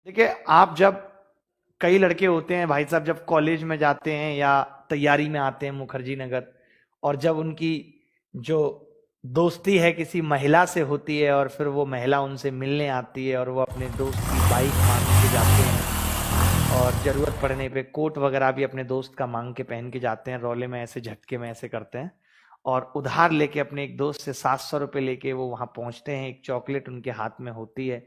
देखिए, आप जब कई लड़के होते हैं भाई साहब, जब कॉलेज में जाते हैं या तैयारी में आते हैं मुखर्जी नगर, और जब उनकी जो दोस्ती है किसी महिला से होती है और फिर वो महिला उनसे मिलने आती है और वो अपने दोस्त की बाइक मांग के जाते हैं, और जरूरत पड़ने पे कोट वगैरह भी अपने दोस्त का मांग के पहन के जाते हैं, रोले में ऐसे झटके में ऐसे करते हैं, और उधार लेके अपने एक दोस्त से 700 रुपये लेके वो वहां पहुंचते हैं। एक चॉकलेट उनके हाथ में होती है।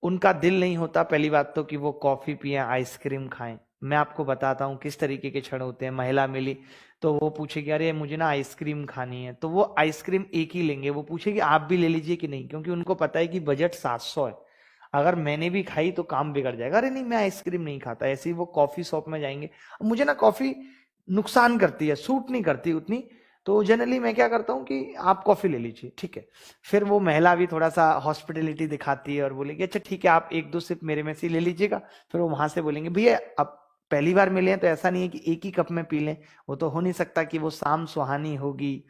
उनका दिल नहीं होता पहली बात तो कि वो कॉफी पिए, आइसक्रीम खाएं। मैं आपको बताता हूँ किस तरीके के क्षण होते हैं। महिला मिली तो वो पूछेगी अरे मुझे ना आइसक्रीम खानी है, तो वो आइसक्रीम एक ही लेंगे। वो पूछेगी आप भी ले लीजिए कि नहीं, क्योंकि उनको पता है कि बजट 700 है, अगर मैंने भी खाई तो काम बिगड़ जाएगा। अरे नहीं, मैं आइसक्रीम नहीं खाता। ऐसे ही वो कॉफी शॉप में जाएंगे, मुझे ना कॉफी नुकसान करती है, सूट नहीं करती उतनी, तो जनरली मैं क्या करता हूँ कि आप कॉफी ले लीजिए, ठीक है। फिर वो महिला भी थोड़ा सा हॉस्पिटलिटी दिखाती है और बोलेगी अच्छा ठीक है, आप एक दो सिप मेरे में से ले लीजिएगा। फिर वो वहां से बोलेंगे भैया अब पहली बार मिले हैं तो ऐसा नहीं है कि एक ही कप में पी लें, वो तो हो नहीं सकता कि वो शाम सुहानी होगी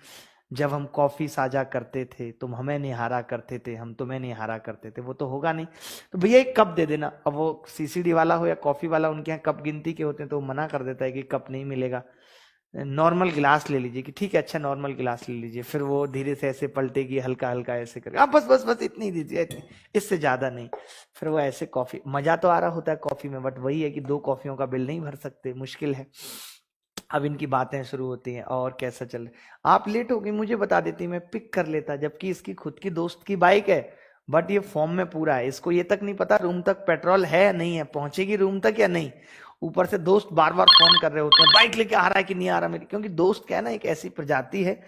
जब हम कॉफी साझा करते थे, तुम हमें निहारा करते थे, हम तुम्हें निहारा करते थे, वो तो होगा नहीं। तो भैया एक कप दे देना। अब वो सीसीडी वाला हो या कॉफी वाला, उनके यहाँ कप गिनती के होते हैं, तो वो मना कर देता है कि कप नहीं मिलेगा, नॉर्मल गिलास ले लीजिए। कि ठीक है अच्छा नॉर्मल गिलास ले लीजिए। फिर वो धीरे से ऐसे पलटेगी, हल्का हल्का ऐसे करके, आप बस बस बस इतनी दीजिए, इतनी, इससे ज्यादा नहीं। फिर वो ऐसे कॉफी, मजा तो आ रहा होता है कॉफी में, बट वही है कि 2 कॉफियों का बिल नहीं भर सकते, मुश्किल है। अब इनकी बातें शुरू होती हैं और कैसा चल रहा, आप लेट हो गई मुझे बता देती, मैं पिक कर लेता, जबकि इसकी खुद की दोस्त की बाइक है, बट ये फॉर्म में पूरा है, इसको ये तक नहीं पता रूम तक पेट्रोल है या नहीं है, पहुंचेगी रूम तक या नहीं। ऊपर से दोस्त बार बार फोन कर रहे होते हैं बाइक लेके आ रहा है कि नहीं आ रहा मेरी, क्योंकि दोस्त क्या है ना, एक ऐसी प्रजाति है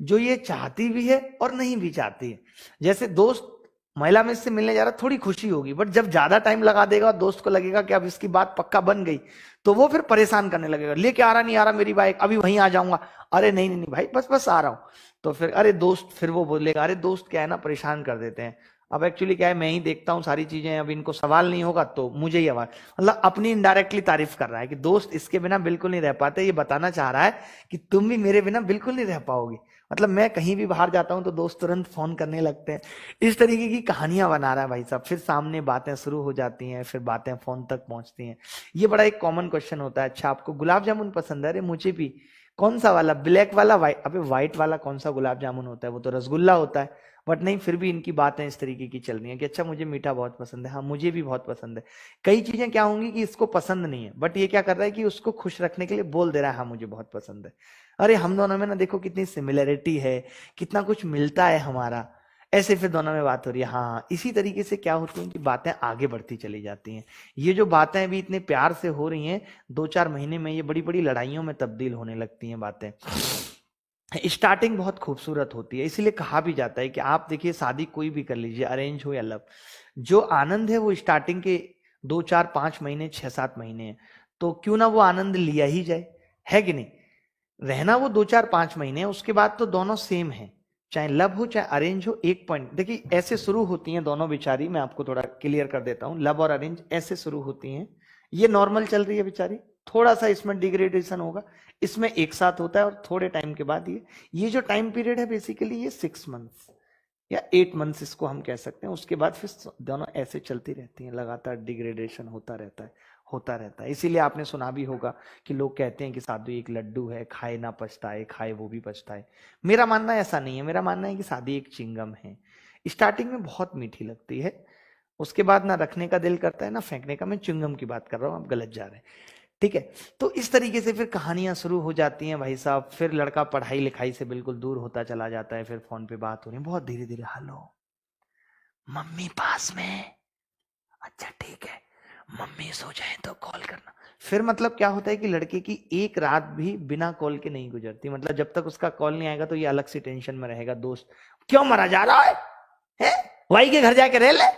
जो ये चाहती भी है और नहीं भी चाहती है। जैसे दोस्त महिला में इससे मिलने जा रहा, थोड़ी खुशी होगी, बट जब ज्यादा टाइम लगा देगा और दोस्त को लगेगा कि अब इसकी बात पक्का बन गई, तो वो फिर परेशान करने लगेगा, लेके आ रहा नहीं आ रहा मेरी बाइक, अभी वहीं आ जाऊंगा। अरे नहीं नहीं नहीं भाई, बस बस आ रहा हूं। तो फिर अरे दोस्त, फिर वो बोलेगा अरे दोस्त क्या है ना, परेशान कर देते हैं। अब एक्चुअली क्या है, मैं ही देखता हूँ सारी चीजें, अब इनको सवाल नहीं होगा तो मुझे ही आवाज, मतलब अपनी इनडायरेक्टली तारीफ कर रहा है कि दोस्त इसके बिना बिल्कुल नहीं रह पाते। ये बताना चाह रहा है कि तुम भी मेरे बिना बिल्कुल नहीं रह पाओगे। मतलब मैं कहीं भी बाहर जाता हूं तो दोस्त तुरंत फोन करने लगते हैं। इस तरीके की कहानियां बना रहा है भाई साहब। फिर सामने बातें शुरू हो जाती हैं, फिर बातें फोन तक पहुंचती हैं। ये बड़ा एक कॉमन क्वेश्चन होता है, अच्छा आपको गुलाब जामुन पसंद है? अरे मुझे भी। कौन सा वाला, ब्लैक वाला, व्हाइट? अबे व्हाइट वाला कौन सा गुलाब जामुन होता है, वो तो रसगुल्ला होता है। बट नहीं, फिर भी इनकी बातें इस तरीके की चल रही हैं कि अच्छा मुझे मीठा बहुत पसंद है, हाँ मुझे भी बहुत पसंद है। कई चीजें क्या होंगी कि इसको पसंद नहीं है, बट ये क्या कर रहा है कि उसको खुश रखने के लिए बोल दे रहा है हाँ मुझे बहुत पसंद है। अरे हम दोनों में ना देखो कितनी सिमिलरिटी है, कितना कुछ मिलता है हमारा। ऐसे फिर दोनों में बात हो रही है, हाँ इसी तरीके से क्या होती है कि बातें आगे बढ़ती चली जाती हैं। ये जो बातें अभी इतने प्यार से हो रही हैं, 2-4 महीने में ये बड़ी बड़ी लड़ाइयों में तब्दील होने लगती हैं बातें। स्टार्टिंग बहुत खूबसूरत होती है, इसीलिए कहा भी जाता है कि आप देखिए शादी कोई भी कर लीजिए, अरेंज हो या लव, जो आनंद है वो स्टार्टिंग के 2-4-5 महीने 6-7 महीने है, तो क्यों ना वो आनंद लिया ही जाए, है कि नहीं। रहना वो 2-4-5 महीने, उसके बाद तो दोनों सेम है, चाहे लव हो चाहे अरेंज हो। एक पॉइंट देखिए, ऐसे शुरू होती हैं दोनों बेचारी, मैं आपको थोड़ा क्लियर कर देता हूं, लव और अरेंज ऐसे शुरू होती हैं। ये नॉर्मल चल रही है बेचारी, थोड़ा सा इसमें डिग्रेडेशन होगा, इसमें एक साथ होता है और थोड़े टाइम के बाद ये जो टाइम पीरियड है बेसिकली ये 6 मंथ्स या 8 मंथ्स इसको हम कह सकते हैं। उसके बाद फिर दोनों ऐसे चलती रहती हैं, लगातार डिग्रेडेशन होता रहता है, होता रहता है। इसीलिए आपने सुना भी होगा कि लोग कहते हैं कि शादी एक लड्डू है, खाए ना पछताए, खाए वो भी पछताए। मेरा मानना ऐसा नहीं है, मेरा मानना है कि शादी एक चिंगम है, स्टार्टिंग में बहुत मीठी लगती है, उसके बाद ना रखने का दिल करता है ना फेंकने का। मैं चिंगम की बात कर रहा हूं, आप गलत जा रहे हैं, ठीक है। तो इस तरीके से फिर कहानियां शुरू हो जाती हैं भाई साहब। फिर लड़का पढ़ाई लिखाई से बिल्कुल दूर होता चला जाता है, फिर फोन पे बात हो रही है बहुत धीरे धीरे, हेलो मम्मी पास में, अच्छा ठीक है, मम्मी सो जाए तो कॉल करना। फिर मतलब क्या होता है कि लड़के की एक रात भी बिना कॉल के नहीं गुजरती, मतलब जब तक उसका कॉल नहीं आएगा तो ये अलग से टेंशन में रहेगा, दोस्त क्यों मरा जा रहा है? भाई के घर जाके रह ले।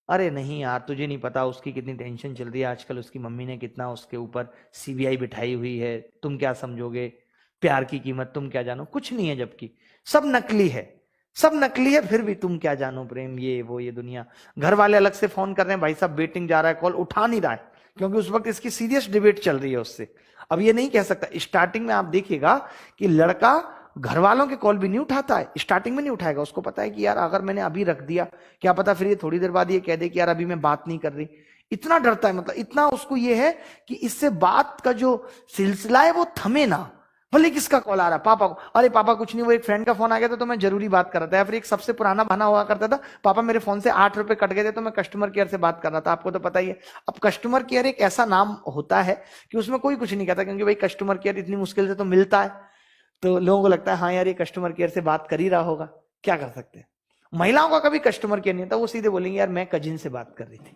अरे नहीं यार, तुझे नहीं पता उसकी कितनी टेंशन चल रही है आजकल, उसकी मम्मी ने कितना उसके ऊपर सीबीआई बिठाई हुई है, तुम क्या समझोगे प्यार की कीमत, तुम क्या जानो, कुछ नहीं है, जबकि सब नकली है, सब नकली है, फिर भी तुम क्या जानो प्रेम, ये वो ये दुनिया। घर वाले अलग से फोन कर रहे हैं, भाई साहब वेटिंग जा रहा है, कॉल उठा नहीं रहा है, क्योंकि उस वक्त इसकी सीरियस डिबेट चल रही है उससे। अब ये नहीं कह सकता, स्टार्टिंग में आप देखिएगा कि लड़का घर वालों के कॉल भी नहीं उठाता है, स्टार्टिंग में नहीं उठाएगा, उसको पता है कि यार अगर मैंने अभी रख दिया, क्या पता फिर ये थोड़ी देर बाद ये कह दे कि यार अभी मैं बात नहीं कर रही। इतना डरता है, मतलब इतना उसको ये है कि इससे बात का जो सिलसिला है वो थमे ना, भले किसका कॉल आ रहा है, पापा को, अरे पापा कुछ नहीं, वो एक फ्रेंड का फोन आ गया था तो मैं जरूरी बात कर रहा था, या फिर एक सबसे पुराना बहाना हुआ करता था, पापा मेरे फोन से 8 रुपए कट गए थे तो मैं कस्टमर केयर से बात कर रहा था। आपको तो पता ही है, अब कस्टमर केयर एक ऐसा नाम होता है कि उसमें कोई कुछ नहीं कहता, क्योंकि भाई कस्टमर केयर इतनी मुश्किल से तो मिलता है, तो लोगों को लगता है हाँ यार ये कस्टमर केयर से बात कर ही रहा होगा, क्या कर सकते हैं। महिलाओं का कभी कस्टमर केयर नहीं था, वो सीधे बोलेंगे यार मैं कजिन से बात कर रही थी,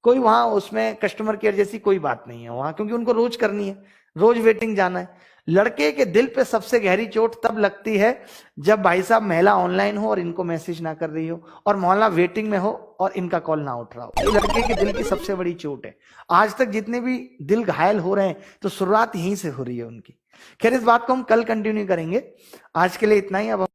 कोई वहां उसमें कस्टमर केयर जैसी कोई बात नहीं है वहां, क्योंकि उनको रोज करनी है, रोज वेटिंग जाना है। लड़के के दिल पे सबसे गहरी चोट तब लगती है जब भाई साहब महिला ऑनलाइन हो और इनको मैसेज ना कर रही हो, और मोहल्ला वेटिंग में हो और इनका कॉल ना उठ रहा हो। ये लड़के के दिल की सबसे बड़ी चोट है। आज तक जितने भी दिल घायल हो रहे हैं तो शुरुआत यहीं से हो रही है उनकी। खैर इस बात को हम कल कंटिन्यू करेंगे, आज के लिए इतना ही। अब